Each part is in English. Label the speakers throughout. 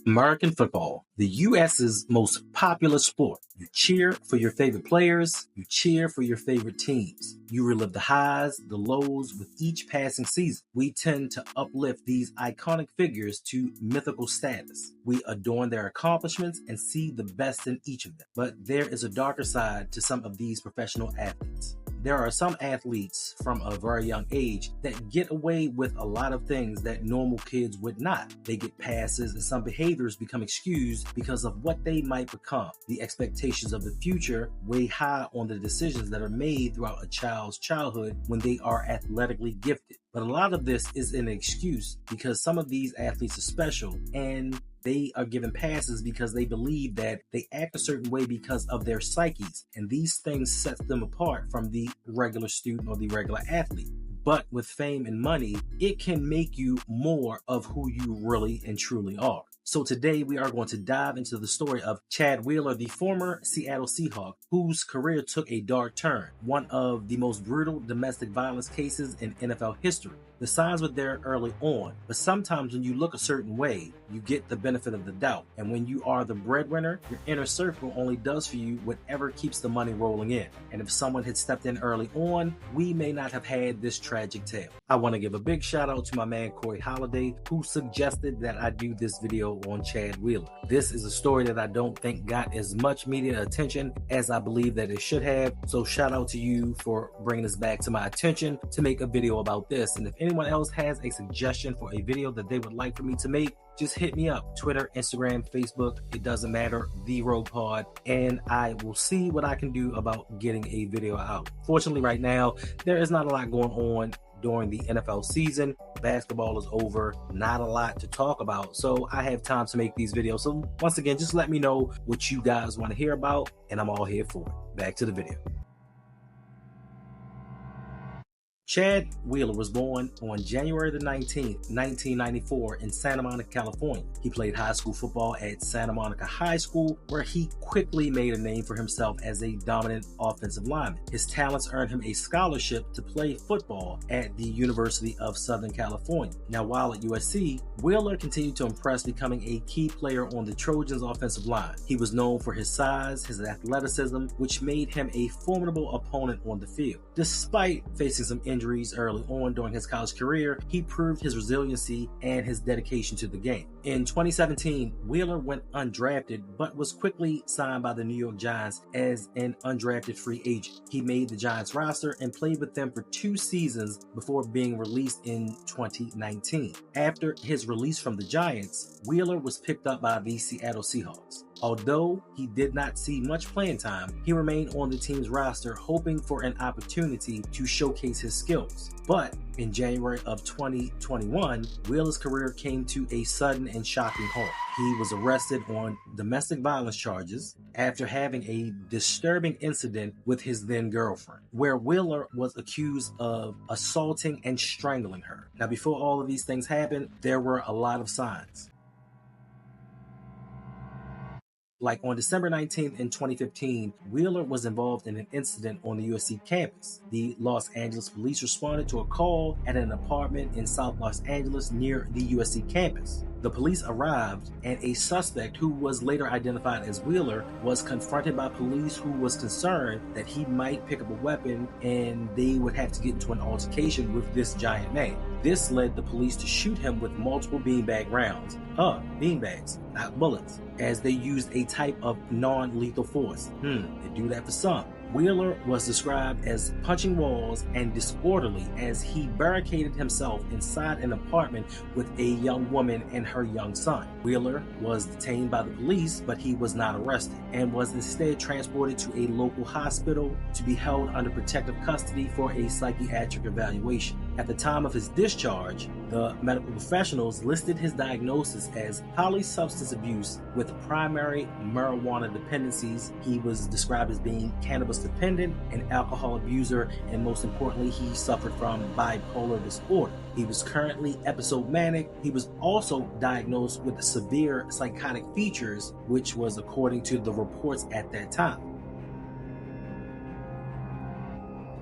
Speaker 1: American football, the U.S.'s most popular sport. You cheer for your favorite players, you cheer for your favorite teams. You relive the highs, the lows with each passing season. We tend to uplift these iconic figures to mythical status. We adorn their accomplishments and see the best in each of them. But there is a darker side to some of these professional athletes. There are some athletes from a very young age that get away with a lot of things that normal kids would not. They get passes and some behaviors become excused because of what they might become. The expectations of the future weigh high on the decisions that are made throughout a child's childhood when they are athletically gifted. But a lot of this is an excuse because some of these athletes are special and they are given passes because they believe that they act a certain way because of their psyches, and these things set them apart from the regular student or the regular athlete. But with fame and money, it can make you more of who you really and truly are. So today we are going to dive into the story of Chad Wheeler, the former Seattle Seahawk, whose career took a dark turn, one of the most brutal domestic violence cases in NFL history. The signs were there early on, but sometimes when you look a certain way, you get the benefit of the doubt. And when you are the breadwinner, your inner circle only does for you whatever keeps the money rolling in. And if someone had stepped in early on, we may not have had this tragic tale. I want to give a big shout out to my man Corey Holliday, who suggested that I do this video on Chad Wheeler. This is a story that I don't think got as much media attention as I believe that it should have. So shout out to you for bringing this back to my attention to make a video about this. And if anyone else has a suggestion for a video that they would like for me to make, just hit me up. Twitter, Instagram, Facebook, it doesn't matter, The Rogue Pod, and I will see what I can do about getting a video out. Fortunately, right now, there is not a lot going on during the NFL season. Basketball is over, not a lot to talk about, so I have time to make these videos. So once again, just let me know what you guys want to hear about, and I'm all here for it. Back to the video. Chad Wheeler was born on January the 19th, 1994 in Santa Monica, California. He played high school football at Santa Monica High School, where he quickly made a name for himself as a dominant offensive lineman. His talents earned him a scholarship to play football at the University of Southern California. Now, while at USC, Wheeler continued to impress, becoming a key player on the Trojans' offensive line. He was known for his size, his athleticism, which made him a formidable opponent on the field. Despite facing some injuries early on during his college career, he proved his resiliency and his dedication to the game. In 2017, Wheeler went undrafted, but was quickly signed by the New York Giants as an undrafted free agent. He made the Giants roster and played with them for 2 seasons before being released in 2019. After his release from the Giants, Wheeler was picked up by the Seattle Seahawks. Although he did not see much playing time, he remained on the team's roster, hoping for an opportunity to showcase his skills. But in January of 2021, Wheeler's career came to a sudden and shocking halt. He was arrested on domestic violence charges after having a disturbing incident with his then girlfriend, where Wheeler was accused of assaulting and strangling her. Now, before all of these things happened, there were a lot of signs. Like on December 19th in 2015, Wheeler was involved in an incident on the USC campus. The Los Angeles police responded to a call at an apartment in South Los Angeles near the USC campus. The police arrived, and a suspect who was later identified as Wheeler was confronted by police who was concerned that he might pick up a weapon and they would have to get into an altercation with this giant man. This led the police to shoot him with multiple beanbag rounds. Beanbags, not bullets, as they used a type of non-lethal force. They do that for some. Wheeler was described as punching walls and disorderly as he barricaded himself inside an apartment with a young woman and her young son. Wheeler was detained by the police, but he was not arrested and was instead transported to a local hospital to be held under protective custody for a psychiatric evaluation. At the time of his discharge, the medical professionals listed his diagnosis as polysubstance abuse with primary marijuana dependencies. He was described as being cannabis dependent, an alcohol abuser, and most importantly, he suffered from bipolar disorder. He was currently episode manic. He was also diagnosed with severe psychotic features, which was according to the reports at that time.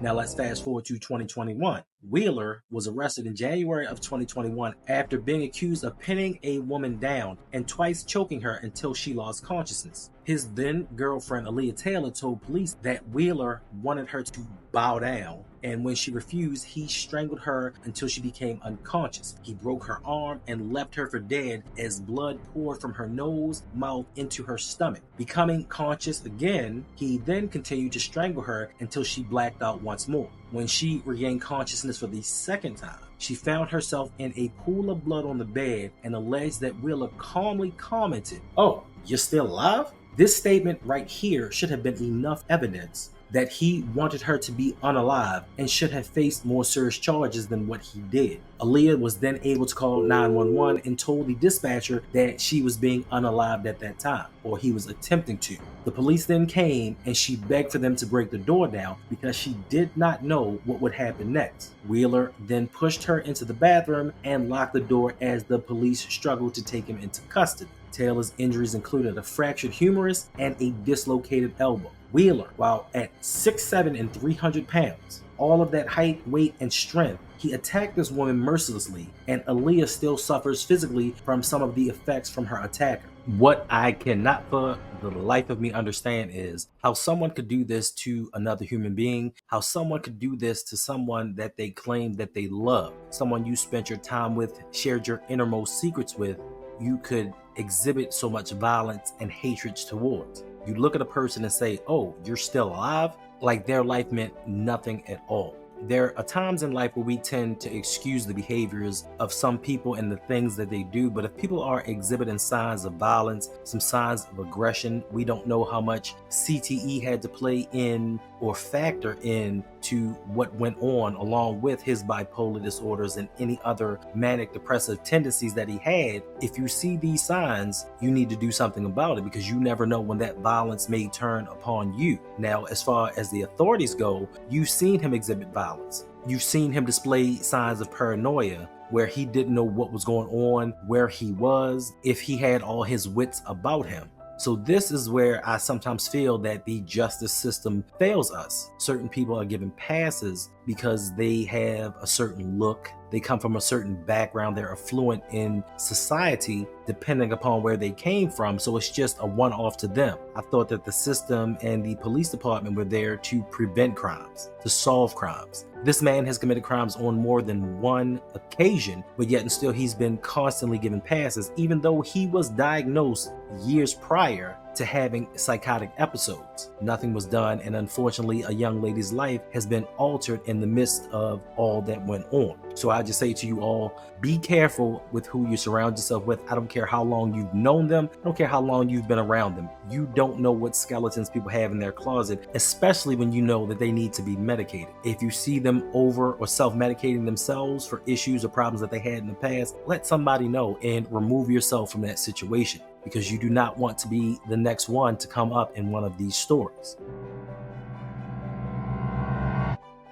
Speaker 1: Now let's fast forward to 2021. Wheeler was arrested in January of 2021 after being accused of pinning a woman down and twice choking her until she lost consciousness. His then girlfriend Aaliyah Taylor told police that Wheeler wanted her to bow down, and when she refused, he strangled her until she became unconscious. He broke her arm and left her for dead as blood poured from her nose, mouth into her stomach. Becoming conscious again, he then continued to strangle her until she blacked out once more. When she regained consciousness for the second time, she found herself in a pool of blood on the bed and alleged that Wheeler calmly commented, "Oh, you're still alive?" This statement right here should have been enough evidence that he wanted her to be unalive and should have faced more serious charges than what he did. Aaliyah was then able to call 911 and told the dispatcher that she was being unalived at that time, or he was attempting to. The police then came and she begged for them to break the door down because she did not know what would happen next. Wheeler then pushed her into the bathroom and locked the door as the police struggled to take him into custody. Taylor's injuries included a fractured humerus and a dislocated elbow. Wheeler, while at 6'7" and 300 pounds, all of that height, weight, and strength, he attacked this woman mercilessly, and Aaliyah still suffers physically from some of the effects from her attacker. What I cannot for the life of me understand is how someone could do this to another human being, how someone could do this to someone that they claim that they love, someone you spent your time with, shared your innermost secrets with. You could exhibit so much violence and hatred towards. You look at a person and say, "Oh, you're still alive?" Like their life meant nothing at all. There are times in life where we tend to excuse the behaviors of some people and the things that they do, but if people are exhibiting signs of violence, some signs of aggression, we don't know how much CTE had to play in or factor in to what went on along with his bipolar disorders and any other manic depressive tendencies that he had. If you see these signs, you need to do something about it because you never know when that violence may turn upon you. Now, as far as the authorities go, you've seen him exhibit violence. You've seen him display signs of paranoia where he didn't know what was going on, where he was, if he had all his wits about him. So this is where I sometimes feel that the justice system fails us. Certain people are given passes because they have a certain look, they come from a certain background, they're affluent in society depending upon where they came from, so it's just a one-off to them. I thought that the system and the police department were there to prevent crimes, to solve crimes. This man has committed crimes on more than one occasion, but yet and still he's been constantly given passes, even though he was diagnosed years prior to having psychotic episodes. Nothing was done, and unfortunately a young lady's life has been altered in the midst of all that went on. So I just say to you all, be careful with who you surround yourself with. I don't care how long you've known them, I don't care how long you've been around them. You don't know what skeletons people have in their closet, especially when you know that they need to be medicated. If you see them over or self-medicating themselves for issues or problems that they had in the past, let somebody know and remove yourself from that situation, because you do not want to be the next one to come up in one of these stories.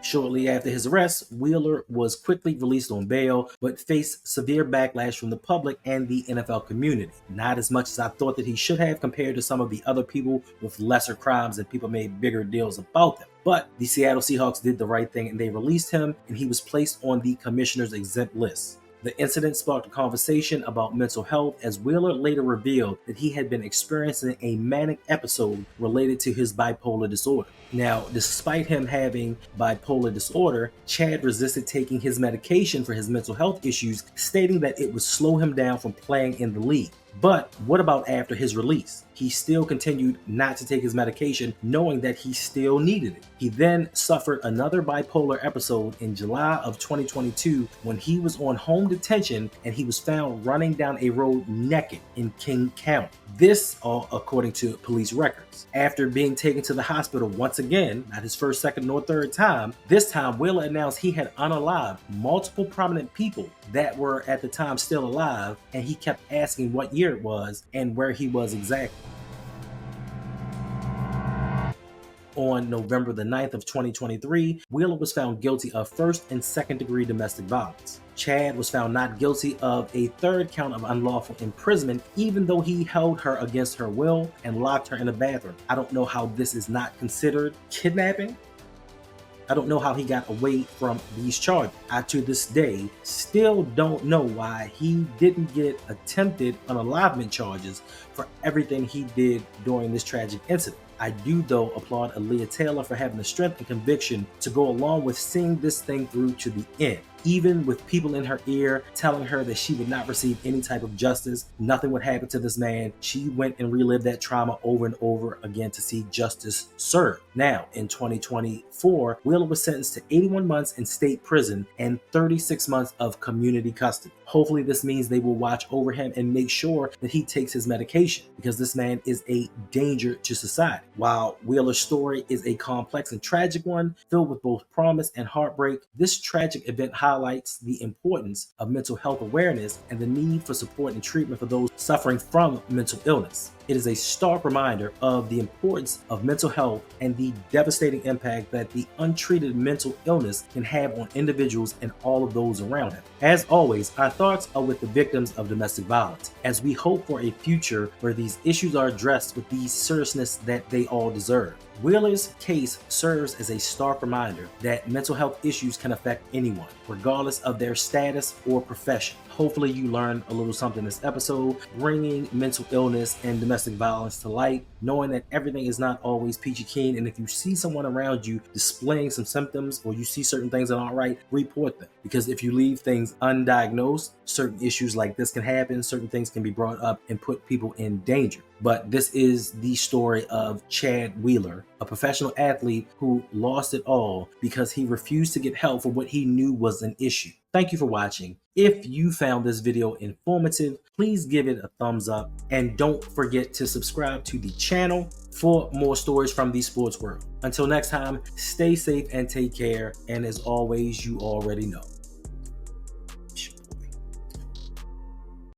Speaker 1: Shortly after his arrest, Wheeler was quickly released on bail, but faced severe backlash from the public and the NFL community. Not as much as I thought that he should have compared to some of the other people with lesser crimes and people made bigger deals about them. But the Seattle Seahawks did the right thing and they released him, and he was placed on the commissioner's exempt list. The incident sparked a conversation about mental health, as Wheeler later revealed that he had been experiencing a manic episode related to his bipolar disorder. Now, despite him having bipolar disorder, Chad resisted taking his medication for his mental health issues, stating that it would slow him down from playing in the league. But what about after his release? He still continued not to take his medication, knowing that he still needed it. He then suffered another bipolar episode in July of 2022 when he was on home detention and he was found running down a road naked in King County. This all according to police records. After being taken to the hospital once again, not his first, second, nor third time, this time Wheeler announced he had unalived multiple prominent people that were at the time still alive, and he kept asking what year it was and where he was exactly. On November the 9th of 2023, Wheeler was found guilty of first and second degree domestic violence. Chad was found not guilty of a third count of unlawful imprisonment, even though he held her against her will and locked her in a bathroom. I don't know how this is not considered kidnapping. I don't know how he got away from these charges. I, to this day, still don't know why he didn't get attempted unalivement charges for everything he did during this tragic incident. I do, though, applaud Aaliyah Taylor for having the strength and conviction to go along with seeing this thing through to the end. Even with people in her ear telling her that she would not receive any type of justice, nothing would happen to this man, she went and relived that trauma over and over again to see justice served. Now, in 2024, Wheeler was sentenced to 81 months in state prison and 36 months of community custody. Hopefully, this means they will watch over him and make sure that he takes his medication, because this man is a danger to society. While Wheeler's story is a complex and tragic one, filled with both promise and heartbreak, this tragic event highlights the importance of mental health awareness and the need for support and treatment for those suffering from mental illness. It is a stark reminder of the importance of mental health and the devastating impact that the untreated mental illness can have on individuals and all of those around him. As always, our thoughts are with the victims of domestic violence, as we hope for a future where these issues are addressed with the seriousness that they all deserve. Wheeler's case serves as a stark reminder that mental health issues can affect anyone, regardless of their status or profession. Hopefully you learned a little something in this episode, bringing mental illness and domestic violence to light, knowing that everything is not always peachy keen, and if you see someone around you displaying some symptoms or you see certain things that aren't right, report them. Because if you leave things undiagnosed, certain issues like this can happen, certain things can be brought up and put people in danger. But this is the story of Chad Wheeler, a professional athlete who lost it all because he refused to get help for what he knew was an issue. Thank you for watching. If you found this video informative, please give it a thumbs up, and don't forget to subscribe to the channel for more stories from the sports world. Until next time, stay safe and take care, and as always, you already know,